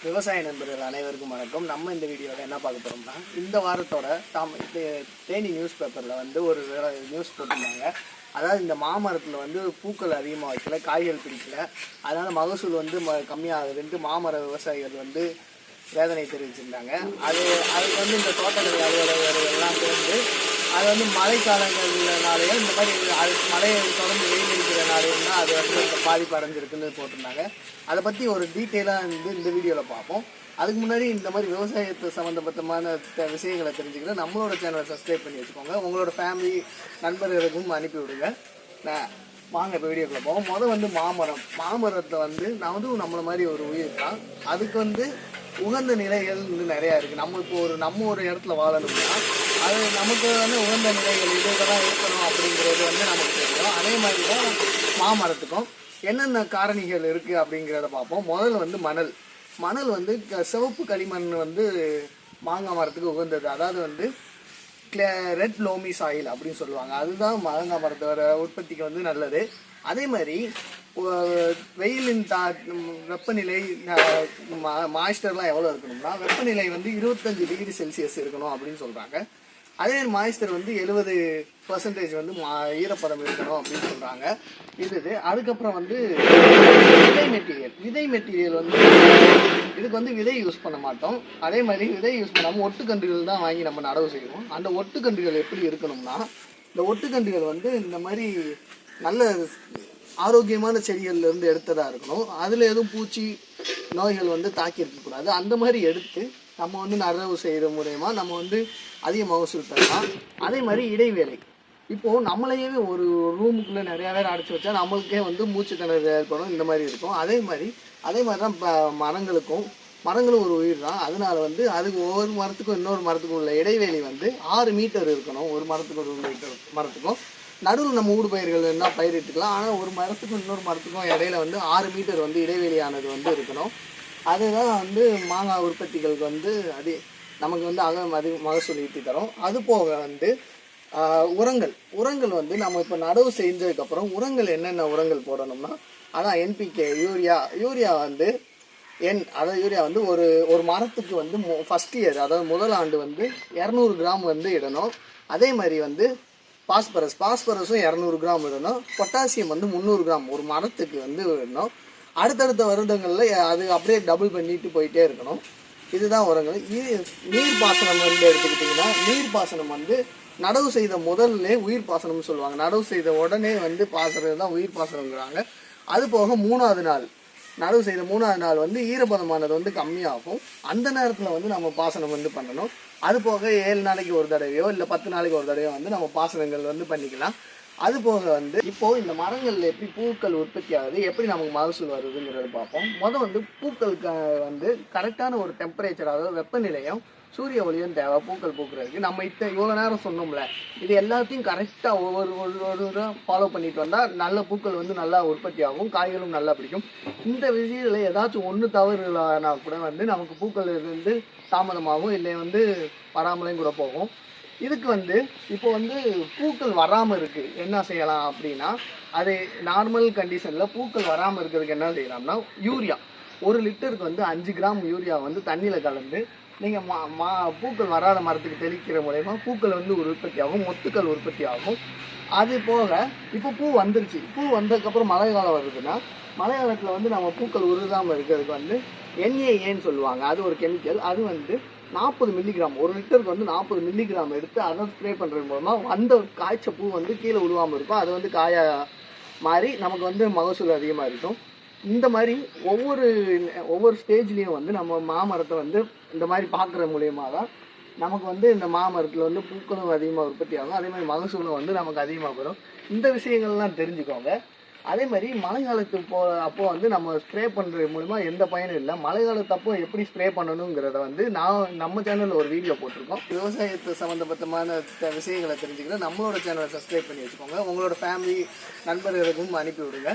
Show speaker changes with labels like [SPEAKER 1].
[SPEAKER 1] விவசாய நண்பர்கள் அனைவருக்கும் வணக்கம். நம்ம இந்த வீடியோவில் என்ன பார்க்க போகிறோம்னா, இந்த வாரத்தோட தேனி நியூஸ் பேப்பரில் வந்து ஒரு நியூஸ் போட்டிருந்தாங்க. அதாவது இந்த மாமரத்தில் வந்து பூக்கள் அதிகமாக வைக்கல, காய்கள் பிடிக்கல, அதனால் மகசூல் வந்து கம்மியாகுதுன்ட்டு மாமர விவசாயிகள் வந்து வேதனை தெரிவிச்சிருந்தாங்க. அதுக்கு வந்து இந்த தோட்டக்கலை அலுவலர்கள் எல்லாம் சேர்ந்து அது வந்து மழைக்காலங்கள்னாலேயும் இந்த மாதிரி மழையை தொடர்ந்து வெயில் அடிக்கிறனாலேயும் தான் அது வந்து பாதிப்பு அடைஞ்சிருக்குன்னு போட்டிருந்தாங்க. அதை பற்றி ஒரு டீட்டெயிலாக வந்து இந்த வீடியோவில் பார்ப்போம். அதுக்கு முன்னாடி இந்த மாதிரி விவசாயத்தை சம்மந்தப்பட்டமான விஷயங்களை தெரிஞ்சுக்கிட்டு நம்மளோட சேனலை சப்ஸ்கிரைப் பண்ணி வச்சுக்கோங்க. உங்களோட ஃபேமிலி நண்பர்களுக்கும் அனுப்பி விடுங்க. வாங்க இப்போ வீடியோக்குள்ளே போவோம். வந்து மாமரத்தை வந்து நான் வந்து நம்மளை மாதிரி ஒரு உயிர் தான். அதுக்கு வந்து உகந்த நிலைகள் வந்து நிறையா இருக்குது. நம்ம ஒரு இடத்துல வாழணும்னா அது நமக்கு வந்து உகந்த நிலைகள் இதெல்லாம் இருக்கணும் அப்படிங்கிறது வந்து நமக்கு தெரியும். அதே மாதிரி தான் மாமரத்துக்கும் என்னென்ன காரணிகள் இருக்குது அப்படிங்கிறத பார்ப்போம். முதல்ல வந்து மணல் வந்து சிவப்பு களிமண் வந்து மாங்காய் மரத்துக்கு உகந்தது. அதாவது வந்து ரெட் லோமி சாயில் அப்படின்னு சொல்லுவாங்க. அதுதான் மாங்காய் மரத்தோட உற்பத்திக்கு வந்து நல்லது. அதே மாதிரி வெயிலின் வெப்பநிலை மாய்ஸ்டர்லாம் எவ்வளோ இருக்கணும்னா, வெப்பநிலை வந்து 25 டிகிரி செல்சியஸ் இருக்கணும் அப்படின்னு சொல்கிறாங்க. அதே மாய்ஸ்டர் வந்து 70% வந்து ஈரப்பதம் இருக்கணும் அப்படின்னு சொல்கிறாங்க. அதுக்கப்புறம் வந்து விதை மெட்டீரியல் வந்து இதுக்கு வந்து விதை யூஸ் பண்ண மாட்டோம். அதே மாதிரி விதை யூஸ் பண்ணாமல் ஒட்டுக்கன்றுகள் தான் வாங்கி நம்ம நடவு செய்வோம். அந்த ஒட்டுக்கன்றுகள் எப்படி இருக்கணும்னா, இந்த ஒட்டுக்கன்றுகள் வந்து இந்த மாதிரி நல்ல ஆரோக்கியமான செடிகள்லேருந்து எடுத்ததாக இருக்கணும். அதில் எதுவும் பூச்சி நோய்கள் வந்து தாக்கி இருக்கக்கூடாது. அந்த மாதிரி எடுத்து நம்ம வந்து நடவு செய்கிற மூலயமா நம்ம வந்து அதிக மகசூல் பெறலாம். அதே மாதிரி இடைவேளை, இப்போது நம்மளையே ஒரு ரூமுக்குள்ளே நிறையா பேர் அடைச்சி வச்சா நம்மளுக்கே வந்து மூச்சு திணறல் ஏற்படும். இந்த மாதிரி இருக்கும். அதே மாதிரி தான் மரங்களும் ஒரு உயிர் தான். அதனால வந்து அதுக்கு ஒவ்வொரு மரத்துக்கும் இன்னொரு மரத்துக்கும் உள்ள இடைவேளை வந்து 6 மீட்டர் இருக்கணும். ஒரு மரத்துக்கும் நடுவில் நம்ம ஊடு பயிர்கள் என்ன பயிரிட்டுக்கலாம். ஆனால் ஒரு மரத்துக்கும் இன்னொரு மரத்துக்கும் இடையில வந்து 6 மீட்டர் வந்து இடைவெளியானது வந்து இருக்கணும். அதுதான் வந்து மாங்காய் உற்பத்திகளுக்கு வந்து நமக்கு வந்து அதிக மகசூல் ஈட்டி தரும். அது போக வந்து உரங்கள் வந்து நம்ம இப்போ நடவு செஞ்சதுக்கப்புறம் உரங்கள் என்னென்ன உரங்கள் போடணும்னா, அதான் என்பிகே, யூரியா வந்து யூரியா வந்து ஒரு மரத்துக்கு வந்து ஃபஸ்ட் இயர், அதாவது முதல் ஆண்டு வந்து 200 கிராம் வந்து இடணும். அதே மாதிரி வந்து பாஸ்பரஸும் 200 கிராம் இடணும். பொட்டாசியம் வந்து 300 கிராம் ஒரு மரத்துக்கு வந்து இடணும். அடுத்தடுத்த வருடங்களில் அது அப்படியே டபுள் பண்ணிட்டு போயிட்டே இருக்கணும். இதுதான் உரங்கள். நீர்ப்பாசனம் வந்து எடுத்துக்கிட்டிங்கன்னா, நீர்ப்பாசனம் வந்து நடவு செய்த முதல்ல உயிர் பாசனம்னு சொல்லுவாங்க. நடவு செய்த உடனே வந்து பாசனம் தான் உயிர் பாசனம்ங்கிறாங்க. அது போக நடவு செய்த 3ஆவது நாள் வந்து ஈரப்பதமானது வந்து கம்மியாகும். அந்த நேரத்தில் வந்து நம்ம பாசனம் வந்து பண்ணணும். அது போக 7 நாளைக்கு ஒரு தடவையோ இல்லை 10 நாளைக்கு ஒரு தடவையோ வந்து நம்ம பாசனங்கள் வந்து பண்ணிக்கலாம். அது போக வந்து இப்போது இந்த மரங்களில் எப்படி பூக்கள் உற்பத்தி ஆகுது, எப்படி நமக்கு மகசூல் வருதுங்கிறத பார்ப்போம். வந்து பூக்களுக்கு வந்து கரெக்டான ஒரு டெம்பரேச்சர், அதாவது வெப்பநிலையும் சூரிய ஒளியும் தேவை பூக்கள் பூக்கிறதுக்கு. நம்ம இவ்வளோ நேரம் சொன்னோம்ல, இது எல்லாத்தையும் கரெக்டாக ஒவ்வொரு ஃபாலோ பண்ணிட்டு வந்தால் நல்ல பூக்கள் வந்து நல்லா உற்பத்தி ஆகும், காய்களும் நல்லா பிடிக்கும். இந்த விஷயத்தில் ஏதாச்சும் ஒன்று தவறுனா கூட வந்து நமக்கு பூக்கள் வந்து தாமதமாகும், இல்லை வந்து வராமலையும் கூட போகும். இதுக்கு வந்து இப்போ வந்து பூக்கள் வராமல் இருக்குது, என்ன செய்யலாம் அப்படின்னா, அது நார்மல் கண்டிஷனில் பூக்கள் வராமல் இருக்கிறதுக்கு என்ன செய்யலாம்னா, யூரியா 1 லிட்டருக்கு வந்து 5 கிராம் யூரியா வந்து தண்ணியில் கலந்து நீங்கள் பூக்கள் வராத மரத்துக்கு தெளிக்கிற மூலயமா பூக்கள் வந்து உற்பத்தி ஆகும், மொத்துக்கள் உற்பத்தி ஆகும். அது போக இப்போ பூ வந்துருச்சு, பூ வந்ததுக்கப்புறம் மழை காலம் வருதுன்னா, மழை காலத்தில் வந்து நம்ம பூக்கள் உருதாமல் இருக்கிறதுக்கு வந்து NAAன்னு சொல்லுவாங்க. அது ஒரு கெமிக்கல். அது வந்து 40 மில்லிகிராம் 1 லிட்டருக்கு வந்து 40 மில்லிகிராம் எடுத்து அதை ஸ்ப்ரே பண்ணுறது மூலமாக அந்த காய்ச்ச பூ வந்து கீழே விழுவாமல் இருக்கும். அது வந்து காயாக மாறி நமக்கு வந்து மகசூல் அதிகமாக இருக்கும். இந்த மாதிரி ஒவ்வொரு ஸ்டேஜ்லேயும் வந்து நம்ம மாமரத்தை வந்து இந்த மாதிரி பார்க்குற மூலியமாக தான் நமக்கு வந்து இந்த மாமரத்தில் வந்து பூக்களும் அதிகமாக உற்பத்தி ஆகும். அதே மாதிரி மகசூலும் வந்து நமக்கு அதிகமாக வரும். இந்த விஷயங்கள்லாம் தெரிஞ்சுக்கோங்க. அதே மாதிரி மழை காலத்துக்கு அப்போ வந்து நம்ம ஸ்ப்ரே பண்ணுறது மூலிமா எந்த பயனும் இல்லை. மழை காலத்தப்போ எப்படி ஸ்ப்ரே பண்ணணுங்கிறத வந்து நம்ம சேனலில் ஒரு வீடியோ போட்டிருக்கோம். விவசாயத்தை சம்மந்தப்பட்டமான விஷயங்களை தெரிஞ்சுக்கிட்டு நம்மளோட சேனலை சப்ஸ்கிரைப் பண்ணி வச்சுக்கோங்க. உங்களோட ஃபேமிலி நண்பர்களுக்கும் அனுப்பி விடுங்க.